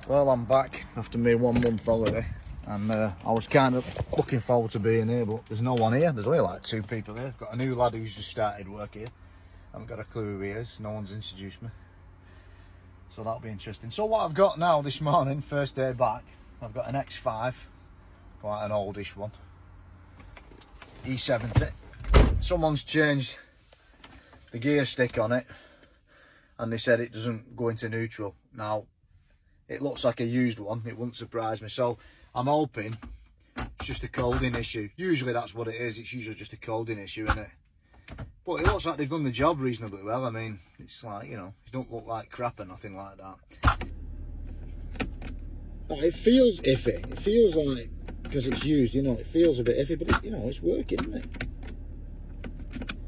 Well, I'm back after my 1 month holiday, and I was kind of looking forward to being here, but there's no one here. There's only like 2 people here. I've got a new lad who's just started work here. I haven't got a clue who he is. No one's introduced me, so that'll be interesting. So what I've got now this morning, first day back, I've got an X5, quite an oldish one, E70. Someone's changed the gear stick on it, and they said it doesn't go into neutral. Now, it looks like a used one, it wouldn't surprise me, so I'm hoping it's just a colding issue. Usually that's what it is, it's usually just a colding issue, isn't it? But it looks like they've done the job reasonably well. I mean, it's like, you know, it don't look like crap or nothing like that. But it feels iffy, it feels like, because it's used, you know, it feels a bit iffy, but you know, it's working, isn't it?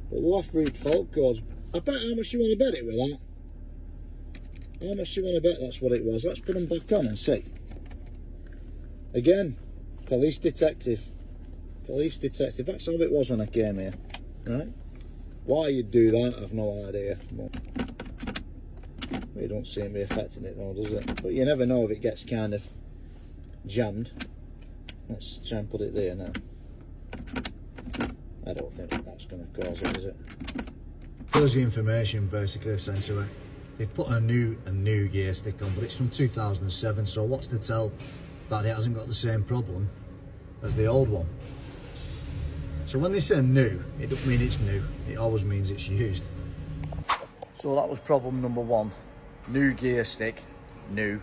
But we'll have to read fault codes. I bet how much you want to bet it with that. How much you want to bet that's what it was? Let's put them back on and see. Again, police detective. Police detective. That's how it was when I came here. Right? Why you'd do that, I've no idea. But it don't seem to be affecting it though, does it? But you never know if it gets kind of jammed. Let's try and put it there now. I don't think that's going to cause it, is it? Here's the information, basically, essentially. They've put a new gear stick on, but it's from 2007, so what's to tell that it hasn't got the same problem as the old one? So when they say new, it doesn't mean it's new, it always means it's used. So that was problem number 1. New gear stick, new,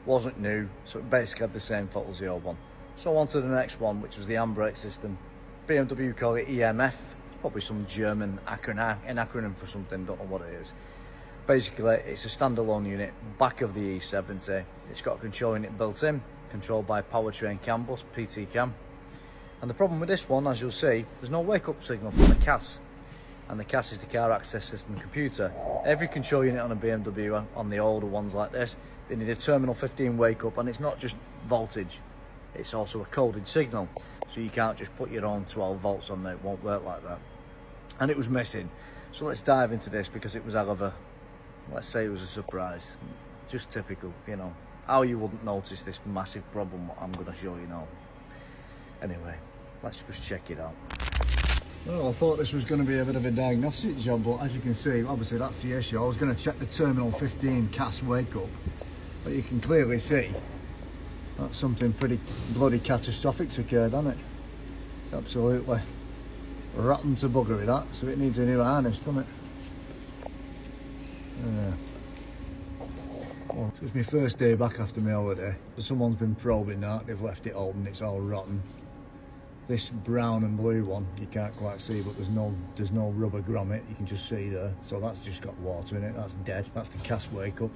wasn't new, so it basically had the same fault as the old one. So on to the next one, which was the handbrake system. BMW call it EMF, probably some German acronym for something, don't know what it is. Basically, it's a standalone unit, back of the E70. It's got a control unit built in, controlled by powertrain CAN bus, PT CAN. And the problem with this one, as you'll see, there's no wake-up signal from the CAS. And the CAS is the car access system computer. Every control unit on a BMW, on the older ones like this, they need a terminal 15 wake-up, and it's not just voltage. It's also a coded signal. So you can't just put your own 12 volts on there, it won't work like that. And it was missing. So let's dive into this because it was hell of a, let's say it was a surprise. Just typical, you know, how you wouldn't notice this massive problem what I'm going to show you now. Anyway, let's just check it out. Well, I thought this was going to be a bit of a diagnostic job, but as you can see, obviously that's the issue. I was going to check the terminal 15 CAS wake up, but you can clearly see that's something pretty bloody catastrophic's occurred, hasn't it? It's absolutely rotten to buggery that, so it needs a new harness, doesn't it? Well, it's my first day back after my holiday. So someone's been probing that, they've left it open, it's all rotten. This brown and blue one, you can't quite see, but there's no rubber grommet, you can just see there. So that's just got water in it, that's dead, that's the CAS wake up.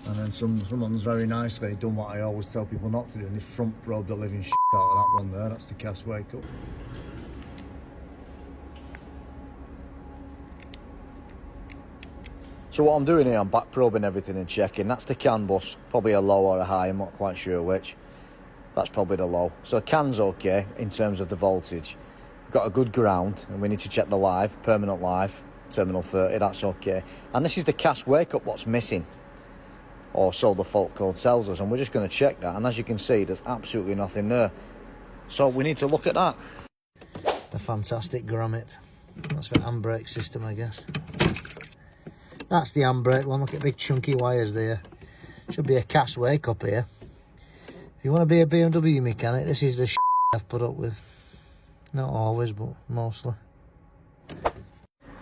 And then someone's very nicely done what I always tell people not to do, and they front probed the living shit out of that one there, that's the CAS wake up. So what I'm doing here, I'm back probing everything and checking. That's the CAN bus, probably a low or a high, I'm not quite sure which. That's probably the low. So CAN's okay in terms of the voltage. We've got a good ground, and we need to check the live, permanent live, terminal 30, that's okay. And this is the CAS wake up what's missing, or so the fault code tells us, and we're just going to check that. And as you can see, there's absolutely nothing there. So we need to look at that. A fantastic grommet. That's the handbrake system, I guess. That's the handbrake one, look at big chunky wires there. Should be a CAS wake up here. If you want to be a BMW mechanic, this is the shit I've put up with. Not always, but mostly.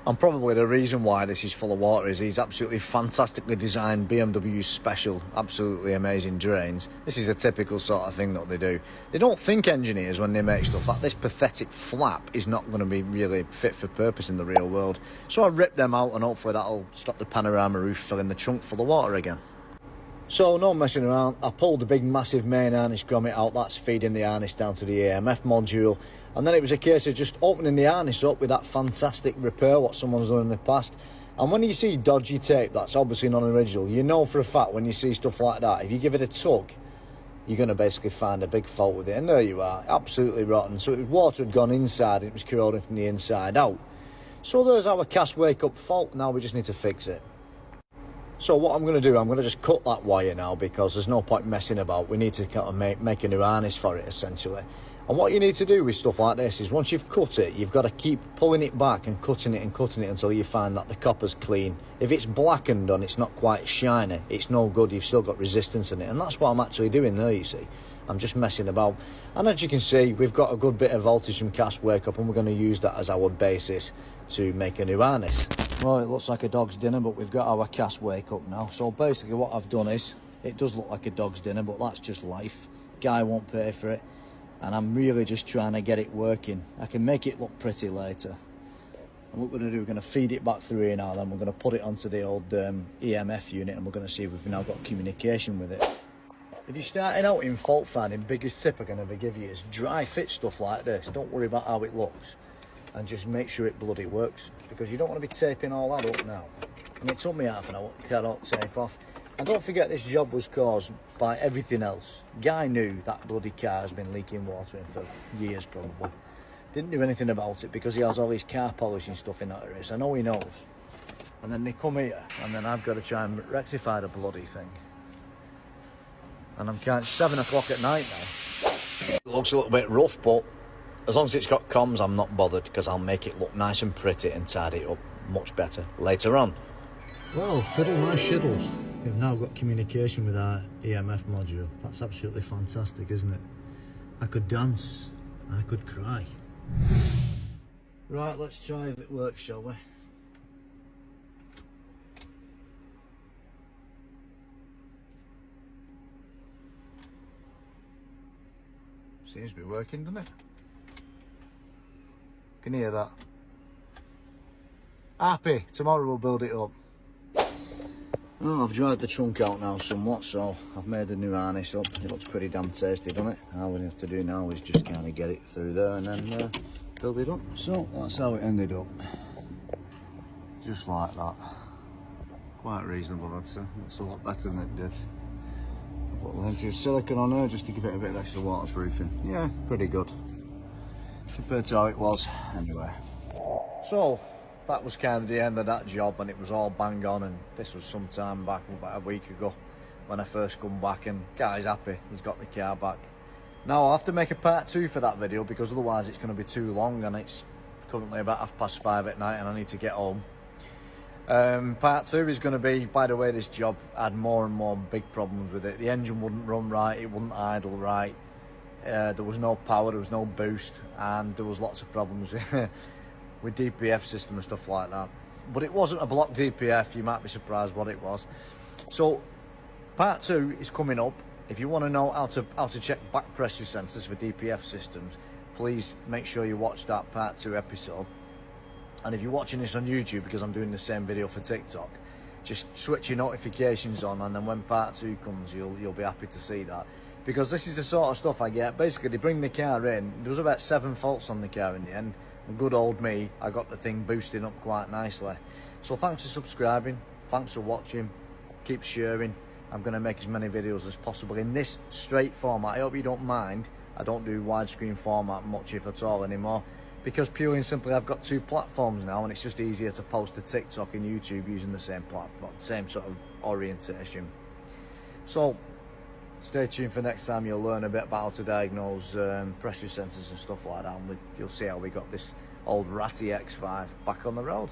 And probably the reason why this is full of water is these absolutely fantastically designed BMW special, absolutely amazing drains. This is a typical sort of thing that they do. They don't think, engineers, when they make stuff like this pathetic flap is not going to be really fit for purpose in the real world. So I ripped them out, and hopefully that'll stop the panorama roof filling the trunk full of water again. So no messing around, I pulled the big massive main harness grommet out, that's feeding the harness down to the AMF module, and then it was a case of just opening the harness up with that fantastic repair what someone's done in the past. And when you see dodgy tape that's obviously non-original, you know for a fact when you see stuff like that, if you give it a tug, you're going to basically find a big fault with it. And there you are, absolutely rotten. So water had gone inside and it was corroding from the inside out. So there's our CAS wake up fault, now we just need to fix it. So what I'm going to do, I'm going to just cut that wire now, because there's no point messing about. We need to kind of make a new harness for it, essentially. And what you need to do with stuff like this is, once you've cut it, you've got to keep pulling it back and cutting it until you find that the copper's clean. If it's blackened and it's not quite shiny, it's no good. You've still got resistance in it, and that's what I'm actually doing there, you see. I'm just messing about. And as you can see, we've got a good bit of voltage from cast wake up, and we're going to use that as our basis to make a new harness. Well, it looks like a dog's dinner, but we've got our cast wake up now. So basically what I've done is, it does look like a dog's dinner, but that's just life. Guy won't pay for it. And I'm really just trying to get it working. I can make it look pretty later. And what we're going to do, we're going to feed it back through here now, then we're going to put it onto the old EMF unit, and we're going to see if we've now got communication with it. If you're starting out in fault finding, biggest tip I can ever give you is dry fit stuff like this. Don't worry about how it looks, and just make sure it bloody works, because you don't want to be taping all that up now. And it took me half an hour to get all tape off. And don't forget, this job was caused by everything else. Guy knew that bloody car has been leaking water in for years probably. Didn't do anything about it because he has all his car polishing stuff in that area, so I know he knows. And then they come here, and then I've got to try and rectify the bloody thing. And I'm kind of 7 o'clock at night now. It looks a little bit rough, but as long as it's got comms, I'm not bothered, because I'll make it look nice and pretty and tidy it up much better later on. Well, fiddle my shiddle. We've now got communication with our EMF module. That's absolutely fantastic, isn't it? I could dance, I could cry. Right, let's try if it works, shall we? Seems to be working, doesn't it? Can you hear that? Happy, tomorrow we'll build it up. Well, I've dried the trunk out now somewhat, so I've made a new harness up. It looks pretty damn tasty, doesn't it? All we have to do now is just kind of get it through there and then build it up. So that's how it ended up. Just like that. Quite reasonable, I'd say. Looks a lot better than it did. I put plenty of silicone on there just to give it a bit of extra waterproofing. Yeah, pretty good. Compared to how it was, anyway. So, that was kind of the end of that job, and it was all bang on, and this was some time back, about a week ago, when I first come back, and guy's happy, he's got the car back. Now I'll have to make a part 2 for that video, because otherwise it's going to be too long, and it's currently about 5:30 at night and I need to get home. Part 2 is going to be, by the way, this job had more and more big problems with it. The engine wouldn't run right, it wouldn't idle right, there was no power, there was no boost, and there was lots of problems with DPF system and stuff like that. But it wasn't a block DPF, you might be surprised what it was. So part 2 is coming up. If you want to know how to check back pressure sensors for DPF systems, please make sure you watch that part 2 episode. And if you're watching this on YouTube, because I'm doing the same video for TikTok, just switch your notifications on, and then when part 2 comes, you'll be happy to see that. Because this is the sort of stuff I get. Basically, they bring the car in, there was about 7 faults on the car in the end, and good old me, I got the thing boosting up quite nicely. So thanks for subscribing, thanks for watching, keep sharing. I'm going to make as many videos as possible in this straight format. I hope you don't mind. I don't do widescreen format much, if at all, anymore, because purely and simply I've got 2 platforms now, and it's just easier to post to TikTok and YouTube using the same platform, same sort of orientation. So stay tuned for next time. You'll learn a bit about how to diagnose pressure sensors and stuff like that, and you'll see how we got this old ratty X5 back on the road.